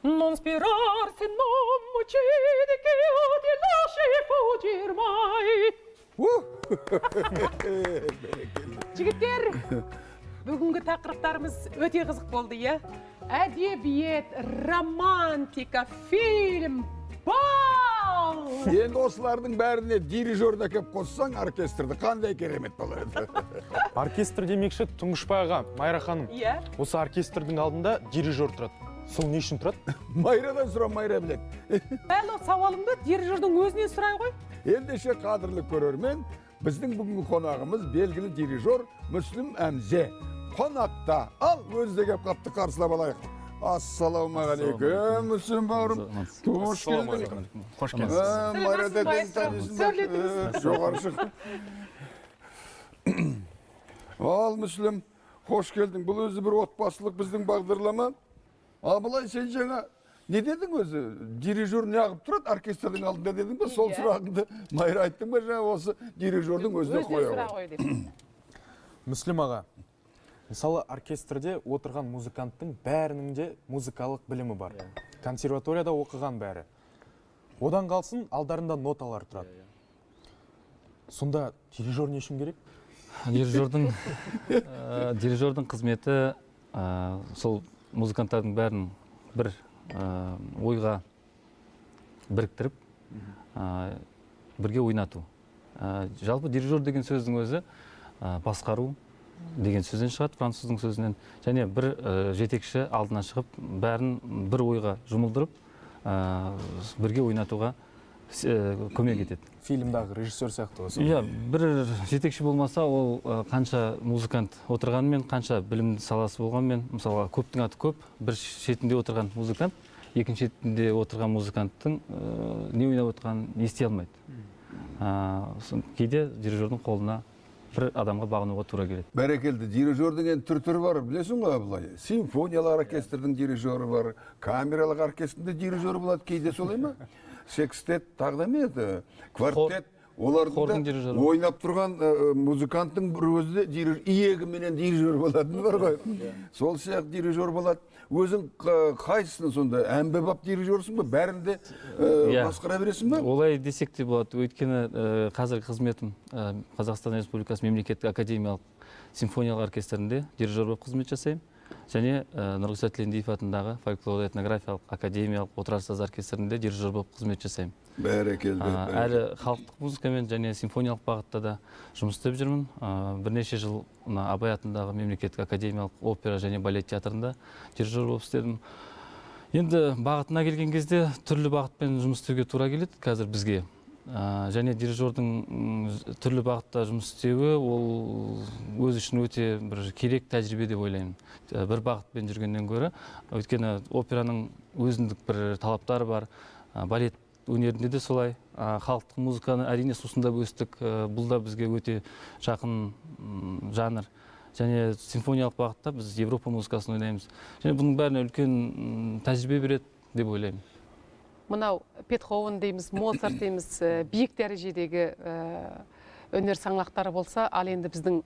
Non spirarsi, non uccidi che io ti lasci fuggir mai. Жігіттер, бүгінгі тақырыптарымыз өте қызық болды, е? Әдебиет, романтика, фильм, бал! Енді осылардың бәріне дирижерді әкеп қоссаң, оркестрді қандай керемет болады. Оркестр демекші Тұңғышбай аға, Майра ханым. Иә. Осы оркестрдің алдында дирижер тұрады. Сол не үшін тұрады? Майрадан сұра, Майра біледі. Әлі сауалымды дирижердің өзінен сұрай ғой. Ендеше қадірлі көрермен, біздің бүгінгі қонағымыз белгілі дирижер Мүслім Әмзе. Қонақта, ал өзі кеп қапты қарсылап алайық. Ассаламағалейкум, Мүслім бауырым. Қош келдің. Қош келдіңіз. Майра деден танысың. Жоғары шық. Ал Мүслім, қош келдің. Бұл өзі бір отбасылық біздің бағдарлама. Абылай, сен жаңа не дедің өзі? Дирижер не ағып тұрады оркестрдің алдында дедің бе? Сол сұрағыңды Майра айттың ба жаңа осы дирижердің өзіне қоя ғой. Мүслім аға, мысалы оркестрде отырған музыканттың бәрінің де музыкалық білімі бар. Консерваторияда оқыған бәрі. Одан қалсын алдарында ноталар тұрады. Сонда дирижер не үшін керек? Дирижердің қызметі сол музыканттардың бәрін бір ойға біріктіріп, бірге ойнату. Жалпы дирижер деген сөздің өзі басқару деген сөзден шығады, француздың сөзінен. Және бір жетекші алдына шығып, бәрін бір ойға жұмылдырып, бірге ойнатуға көмек етеді. Фильмдағы режиссер сияқты осы. Иә, бір жетекші болмаса, ол қанша музыкант отырғанмен, қанша білімді саласы болғанмен, мысалы, көптің аты көп, бір шетінде отырған музыкант, екінші шетінде отырған музыканттың не ойнап отырғанын ести алмайды. Кейде дирижердің қолына бір адамға бағынуға тура келеді. Бәрекелді, дирижердің енді түр-түрі бар, білесің ғой Абылай? Симфониялық оркестрдің дирижері бар, камералық оркестрдің дирижері болады, кейде солай ма? Секстет, тағы да ме еді? Квартет, олардың да ойнап тұрған музыканттың бір өзі иегі менен дирижер болатын бар ғой. Сол сияқты дирижер болады. Өзің қайсысын сонда? Әмбебап дирижерсің ба? Бәрінде басқара бересің ба? Олай десек те болады. Өйткені қазіргі қызметім Қазақстан Республикасы мемлекеттік академиялық симфониялық оркестрінде дирижер болып қызмет жасаймын. Және Нұрғиса Тілендиев атындағы фольклор-этнографиялық академиялық отырар саз оркестрінде дирижер болып қызмет жасаймын. Бәрекелді. Әлі халықтық музыкамен және симфониялық бағытта да жұмыс істеп жүрмін. Бірнеше жыл Абай атындағы мемлекеттік академиялық опера және балет театрында дирижер болып істедім. Енді бағытына келген кезде түрлі бағытпен жұмыс істеуге тура келеді қазір бізге. Және дирижердің түрлі бағытта жұмыс істеуі ол өз үшін өте бір керек тәжірибе деп ойлаймын. Бір бағытпен жүргеннен гөрі, өйткені операның өзіндік бір талаптары бар, балет өнерінде де солай, халықтық музыканы әрине сусындап өстік, бұл да бізге өте жақын жанр. Және симфониялық бағытта біз Европа музыкасын ойнаймыз. Және бұның бәріне үлкен тәжірибе береді деп ойлаймын. Мынау Бетховен дейміз, Моцарт дейміз, биік дәрежедегі өнер саңлақтары болса, ал енді біздің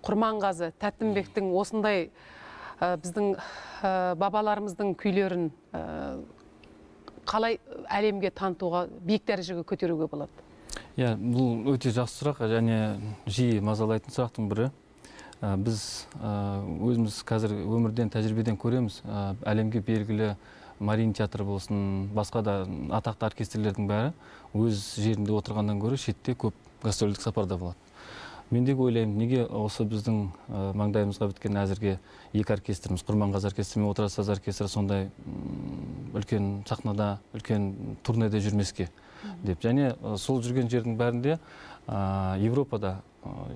Құрманғазы, Тәттімбектің осындай біздің бабаларымыздың күйлерін қалай әлемге танытуға, биік дәрежеге көтеруге болады? Иә, бұл өте жақсы сұрақ, және жиі мазалайтын сұрақтың бірі. Біз өзіміз қазір өмірден, тәжірибеден көреміз. Әлемге белгілі Марин театры болсын, басқа да атақты оркестрлердің бәрі өз жерінде отырғаннан гөрі шетте көп гастрольдік сапарда болады. Мен де ойлаймын, неге осы біздің маңдайымызға біткен әзірге екі оркестріміз, Құрманғазы оркестрі мен отырар саз оркестрі сондай үлкен сахнада, үлкен турнеде жүрмеске деп. Және сол жүрген жердің бәрінде Европада,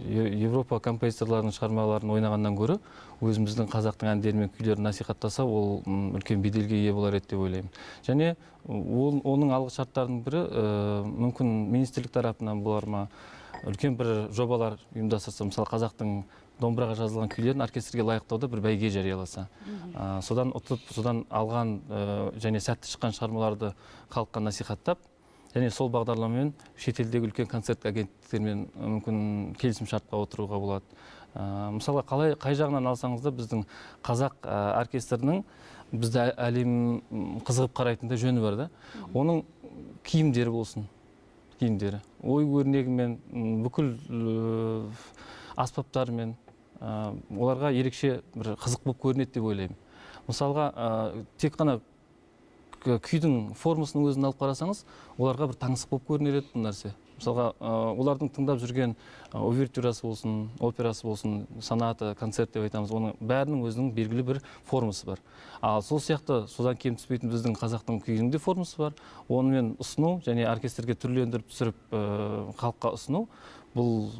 Европа композиторларының шығармаларын ойнағаннан гөрі өзіміздің қазақтың әндері мен күйлерін насихаттаса, ол үлкен беделге ие болар еді деп ойлаймын. Және оның алғы шарттарының бірі мүмкін министрлік тарапынан болар ма, үлкен бір жобалар ұйымдастырса, мысалы қазақтың домбыраға жазылған күйлерін оркестрге лайықтауда бір бәйге жарияласа. Содан ұтып, содан алған және сәтті шыққан шығармаларды халыққа насихаттап, және сол бағдарламамен шетелдегі үлкен концерт агенттіктермен мүмкін келісім шартқа отыруға болады. Мысалы, қай жағынан алсаңыз да біздің қазақ оркестрінің бізді әлем қызығып қарайтындай жөні бар да. Оның киімдері болсын, киімдері. Ой өрнегімен, бүкіл аспаптарымен оларға ерекше бір қызық болып көрінеді деп ойлаймын. Мысалға, тек қана күйдің формасының өзін алып қарасаңыз, оларға бір таңсық болып көрінер еді бұл нәрсе. Мысалға, олардың тыңдап жүрген увертюрасы болсын, операсы болсын, сонаты, концерт деп айтамыз, оның бәрінің өзінің белгілі бір формасы бар. Ал сол сияқты содан кем түспейтін біздің қазақтың күйінің де формасы бар. Онымен ұсыну және оркестрге түрлендіріп түсіріп халыққа ұсыну, бұл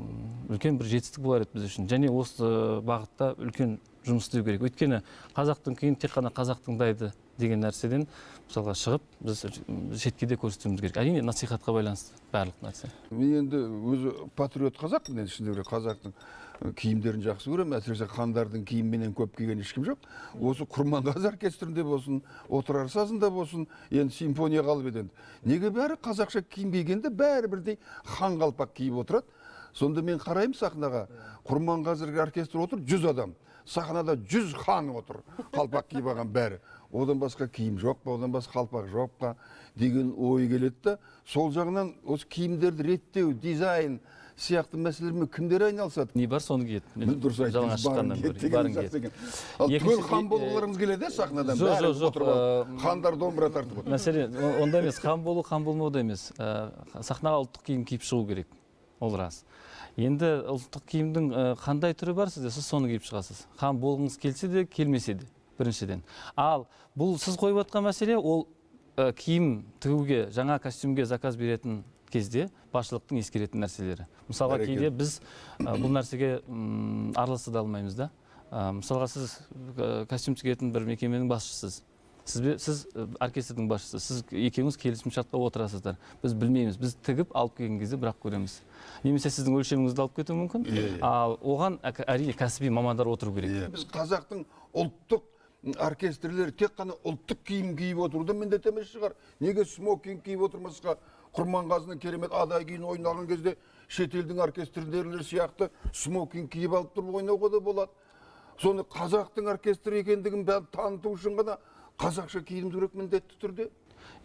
үлкен бір жетістік болар еді біз үшін. Және осы бағытта үлкен жұмыс істеу керек. Өйткені қазақтың күйін тек қана қазақ тыңдайды деген нәрседен мысалға шығып, біз шетке де көрсетуіміз керек. Әрине насихатқа байланысты барлық нәрсе. Мен енді өзі патриот қазақпын, енді шыны керек қазақтың киімдерін жақсы көремін. Әсіресе хандардың киімменен көп киген ешкім жоқ. Осы Құрманғазы оркестрінде болсын, отырар сазында болсын, енді симфония қалып еді. Неге бәрі қазақша киім кигенде бәрі бірдей хан қалпақ киіп отырады? Сонда мен қараймын сахнаға, Құрманғазы оркестрі отыр 100 адам. Сахнада 100 хан отыр, қалпақ киіп алған бәрі. Одан басқа киім жоқ па, одан басқа қалпақ жоқ па деген ой келеді да. Сол жағынан осы киімдерді реттеу, дизайн сияқты мәселелермен кімдер айналысады? Не бар, соны киеді. Дұрыс айтыңыз, барын киеді. Ал түгел хан болғыларыңыз келеді сахнадан, бәрі отырып алып, хандар домбыра тартып отыр. Мәселе онда емес, хан болу, хан болмау да емес. Сахнаға ұлттық киім киіп шығу керек. Ол рас. Енді ұлттық киімдің қандай түрі бар сізде, сіз соны киіп шығасыз. Хан болғыңыз келсе де, келмесе де, біріншіден. Ал бұл сіз қойып отқан мәселе, ол киім тігуге, жаңа костюмге заказ беретін кезде басшылықтың ескеретін нәрселері. Мысалға, кейде біз бұл нәрсеге араласа да алмаймыз да. Мысалға, сіз костюм тігетін бір мекеменің басшысыз. Сіз оркестрдің басшысы, сіз екеуіңіз келісім шартқа отырасыздар. Біз білмейміз, біз тігіп алып келген кезде бірақ көреміз. Немесе сіздің өлшеміңізді алып кетуі мүмкін, ал оған әрине кәсіби мамандар отыру керек. Біз қазақтың ұлттық оркестрлері тек қана ұлттық киім киіп отыруды міндет емес шығар. Неге смокинг киіп отырмасқа? Құрманғазының керемет адай күйін ойнаған кезде шетелдің оркестрлерлері сияқты смокинг киіп алып тұрып ойнауға да болады. Соны қазақтың оркестрі екендігін бәрі таныту үшін ғана қазақша киінуіміз керек міндетті түрде.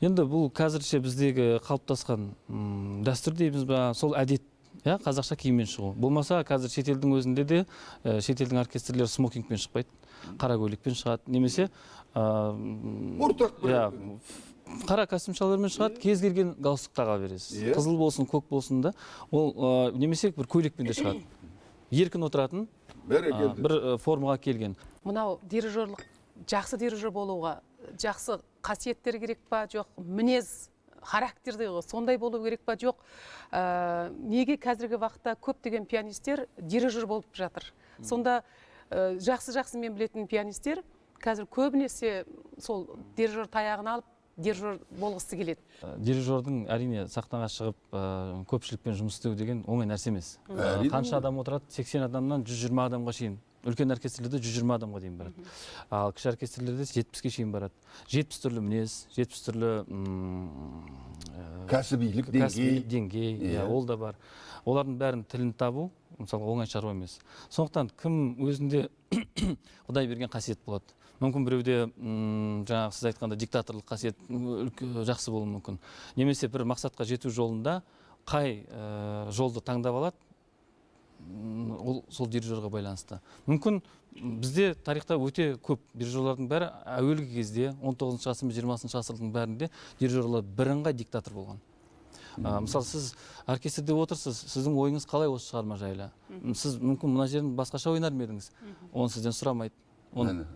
Енді бұл қазірше біздегі қалыптасқан дәстүр дейміз ба, сол әдет, қазақша киіммен шығу. Болмаса қазір шетелдің өзінде де шетелдің оркестрлері смокингпен шықпайды, қара көйлекпен шығады, немесе ортақ бір қара костюмшалармен шығады, кез келген галстук таға бересіз. Қызыл болсын, көк болсын да, ол немесе бір көйлекпен де шығады. Еркін отыратын бір формаға келген. Мынау дирижерлік, жақсы дирижер болуға жақсы қасиеттер керек па, жоқ, мінез, характерді сондай болу керек па, жоқ. Неге қазіргі уақытта көптеген пианистер дирижер болып жатыр? Сонда жақсы мен білетін пианистер қазір көбінесе сол дирижер таяғын алып дирижер болғысы келеді. Дирижердің әрине сахнаға шығып көпшілікпен жұмыс істеу деген оңай нәрсе емес. Қанша адам отырады? 80 адамнан 120 адамға шейін. Үлкен оркестрлерде 120 адамға дейін барады. Ал кіші оркестрлерде 70-ке шейін барады. 70 түрлі мінез, 70 түрлі кәсібилік деңгей, ол да бар. Олардың бәрін тілін табу, мысалы, оңай шаруа емес. Сондықтан кім өзінде Құдай берген қасиет болады. Мүмкін біреуде жаңағы сіз айтқанда диктаторлық қасиет жақсы болуы мүмкін. Немесе бір мақсатқа жету жолында қай жолды таңдап алады, ол сол дирижерға байланысты. Мүмкін бізде тарихта өте көп дирижерлардың бәрі әуелгі кезде 19 ғасыр мен 20 ғасырдың бәрінде дирижерлар бірыңғай диктатор болған. Мысалы, сіз оркестрде отырсыз, сіздің ойыңыз қалай осы шығарма жайлы? Сіз мүмкін мына жерін басқаша ойнар ма едіңіз? Оны сізден сұрамайды. Оны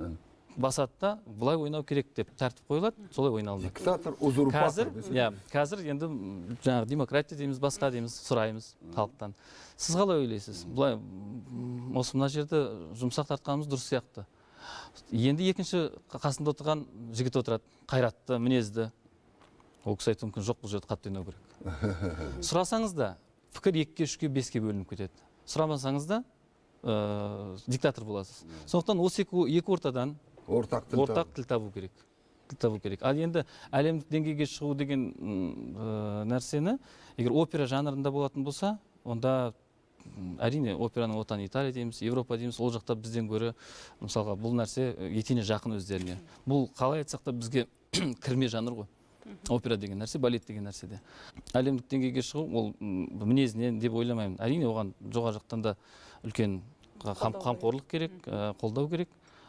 басады да, бұлай ойнау керек деп тәртіп қойылады, солай ойналады. Диктатор, узурпатор. Қазір енді жаңағы демократия дейміз, басқа дейміз, сұраймыз халықтан. Сіз қалай ойлайсыз? Бұлай осы мына жерді жұмсақ тартқанымыз дұрыс сияқты. Енді екінші қасында отырған жігіт отырады, қайратты, мінезді. Ол кісі айтуы мүмкін, жоқ, бұл жерді қатты ойнау керек. Сұрасаңыз да, пікір 2-ке, 3-ке, 5-ке бөлініп кетеді. Сұрамасаңыз да, диктатор боласыз. Сондықтан осы екі ортадан ортақ тіл табу керек. Ал енді әлемдік деңгейге шығу деген нәрсені, егер опера жанрында болатын болса, онда әрине операның отаны Италия дейміз, Европа дейміз, ол жақта бізден гөрі мысалға бұл нәрсе етене жақын өздеріне. Бұл қалай айтсақ та бізге кірме жанр ғой. Опера деген нәрсе, балет деген нәрседе. Әлемдік деңгейге шығу, ол мінезінен деп ойламаймын. Әрине оған жоғары жақтан да үлкен қамқорлық керек, қолдау керек.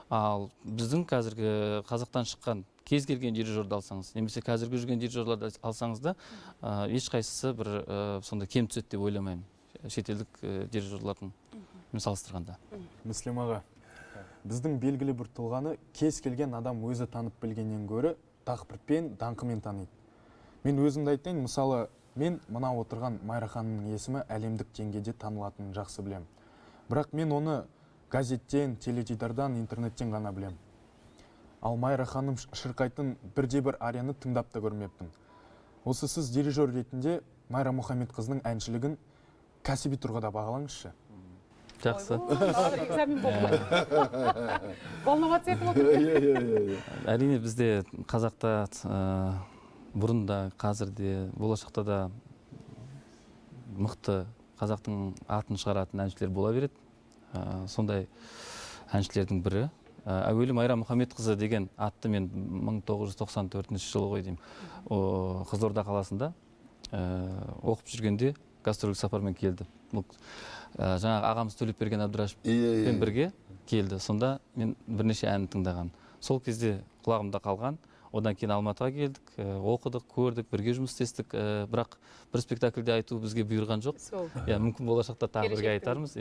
Ал біздің қазіргі қазақтан шыққан кез келген дирижерді алсаңыз, немесе қазіргі жүрген дирижерларды алсаңыз да, ешқайсысы бір сонда кем түседі деп ойламаймын. Шетелдік дирижерлардың салыстырғанда. Мүслим аға, біздің белгілі бір тұлғаны кез келген адам өзі танып білгеннен гөрі тақпыртпен, даңқымен таниды. Мен өзімді айтайын, мысалы, мен мына отырған Майра ханымның есімі әлемдік деңгейде танылатынын жақсы білем. Бірақ мен оны газеттен, теледидардан, интернеттен ғана білем. Ал Майра ханым шырқайтын бірде-бір арияны тыңдап та көрмеппін. Осы сіз дирижер ретінде Майра Мұхамедқызының әншілігін кәсіби тұрғыда бағалаңызшы. Жақсы. Экзамен болды. Волноваться етіп отыр. Әрине бізде қазақта бұрын да, қазір де, болашақта да мықты қазақтың атын шығаратын әншілер бола береді. Сондай әншілердің бірі. Әуелі Майра Мұхамедқызы деген атты мен 1994 жылы ғой деймін. Қызылорда қаласында оқып жүргенде гастрольдік сапармен келді. Жаңағы ағамыз Төлепберген Әбдірашевпен бірге келді. Сонда мен бірнеше әнін тыңдаған. Сол кезде құлағымда қалған. Одан кейін Алматыға келдік, оқыдық, көрдік, бірге жұмыс істестік. Бірақ бір спектакльде айту бізге бұйырған жоқ. Мүмкін болашақта тағы бірге айтармыз.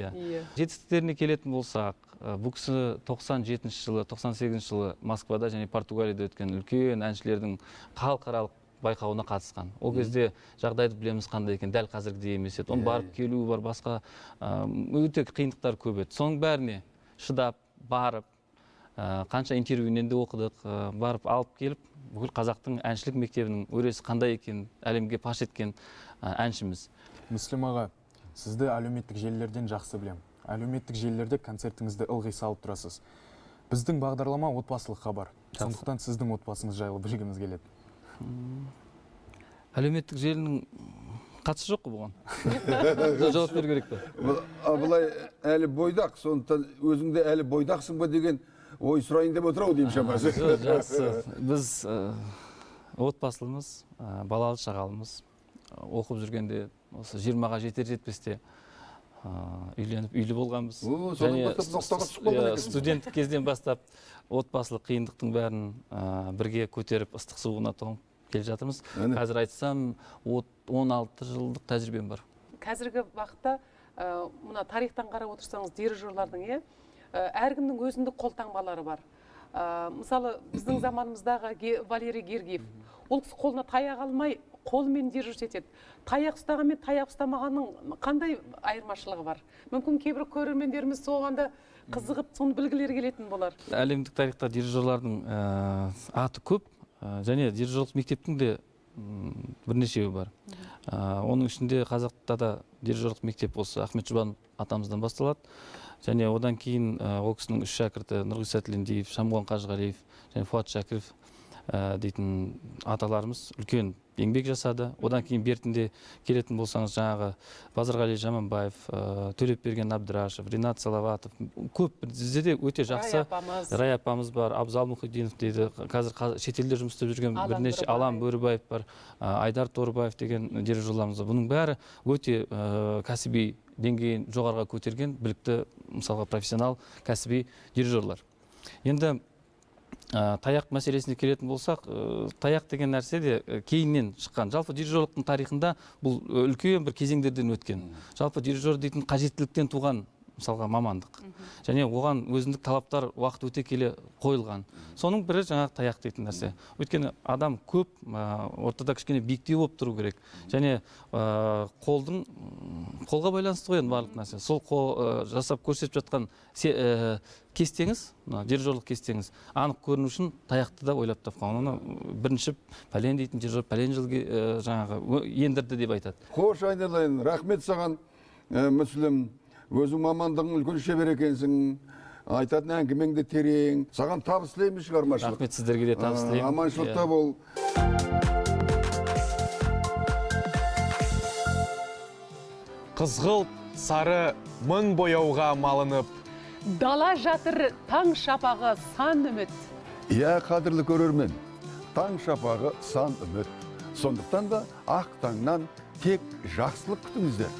Жетістіктеріне келетін болсақ, бұл кісі 97 жылы, 98 жылы Москвада және Португалияда өткен үлкен әншілердің халықаралық байқауына қатысқан. Ол кезде жағдайды білеміз қандай екен, дәл қазіргідей емес еді. Оның барып келуі бар, басқа өте қиындықтар көп еді. Соның бәріне шыдап, барып, қанша интервьюінен де оқыдық, барып алып келіп, бүкіл қазақтың әншілік мектебінің өресі қандай екен, әлемге паш еткен әншіміз. Мүслим аға, сізді әлеуметтік желілерден жақсы білем. Әлеуметтік желілерде концертіңізді ылғи салып тұрасыз. Біздің бағдарлама отбасылық хабар. Сондықтан сіздің отбасыңыз жайлы білгіміз келеді. Әлеуметтік желінің қатысы жоқ бұған. Жауап беру керек пе? Бұлай әлі бойдақ, сондықтан өзіңде әлі бойдақсың ба деген ой сұрайын деп отыр ау деймін шамасы. Жақсы. Біз отбасылымыз, балалы шағалымыз. Оқып жүргенде осы 20-ға жетер-жетпесте үйленіп, үйлі болғанбыз. Және студенттік кезден бастап отбасылық қиындықтың бәрін бірге көтеріп ыстық суығына тоңып келе жатырмыз. Қазір айтсам 16 жылдық тәжірибем бар. Қазіргі уақытта мына тарихтан қарап отырсаңыз, дирижерлардың әркімнің өзіндік қолтаңбалары бар. Мысалы, біздің заманымыздағы Валерий Гергиев. Ол кісі қолына таяқ алмай, қолымен дирижер етеді. Таяқ ұстаған мен таяқ ұстамағанның қандай айырмашылығы бар? Мүмкін кейбір көрермендеріміз соғанда қызығып, соны білгілері келетін болар. Әлемдік тарихта дирижерлардың аты көп, және дирижерлік мектептің де бірнешеуі бар. Оның ішінде қазақта да дирижерлік мектеп осы Ахмет Жұбанов атамыздан басталады. Және одан кейін ол кісінің 3 шәкірті Нұрғиса Тілендиев, Шамгон Қажығалиев және Фуат Шәкіров дейтін аталарымыз үлкен еңбек жасады. Одан кейін бертінде келетін болсаңыз, жаңағы Базарғали Жаманбаев, Төлепберген Әбдірашев, Ринат Салаватов, көп бізде де өте жақсы. Рая апамыз бар, Абзал Мұхиддинов дейді. Қазір шетелде жұмыс істеп жүрген бірнеше Алан Бөрібаев бар, Айдар Торыбаев деген дирижерларымыз бар. Бұның бәрі өте кәсіби деңгейін жоғарыға көтерген білікті, мысалға профессионал кәсіби дирижерлар. Енді таяқ мәселесіне келетін болсақ, таяқ деген нәрсе де кейіннен шыққан. Жалпы дирижерліктің тарихында бұл үлкен бір кезеңдерден өткен. Жалпы дирижер дейтін қажеттіліктен туған мысалға мамандық. Және оған өзіндік талаптар уақыт өте келе қойылған. Соның бірі жаңағы таяқ дейтін нәрсе. Өйткені адам көп, ортада кішкене биіктеу болып тұру керек. Және қолға байланысты қойған барлық нәрсе. Сол қол жасап көрсетіп жатқан кестеңіз, дирижерлік кестеңіз анық көріну үшін таяқты да ойлап тапқан. Оны бірінші пәлен дейтін дирижер пәлен жылге жаңағы ендірді деп айтады. Қош айналайын, рахмет саған, Мүслім. Өзің мамандығың үлкен шебер екенсің, айтатын әңгімең де терең. Саған табыс тілеймін шығармашылық. Рахмет, сіздерге де табыс тілеймін. Аманшылықта бол. Қызғылт сары мың бояуға малынып. Дала жатыр таң шапағы сан үміт. Иә, қадірлі көрермен, таң шапағы сан үміт. Сондықтан да ақ таңнан тек жақсылық күтіңіздер.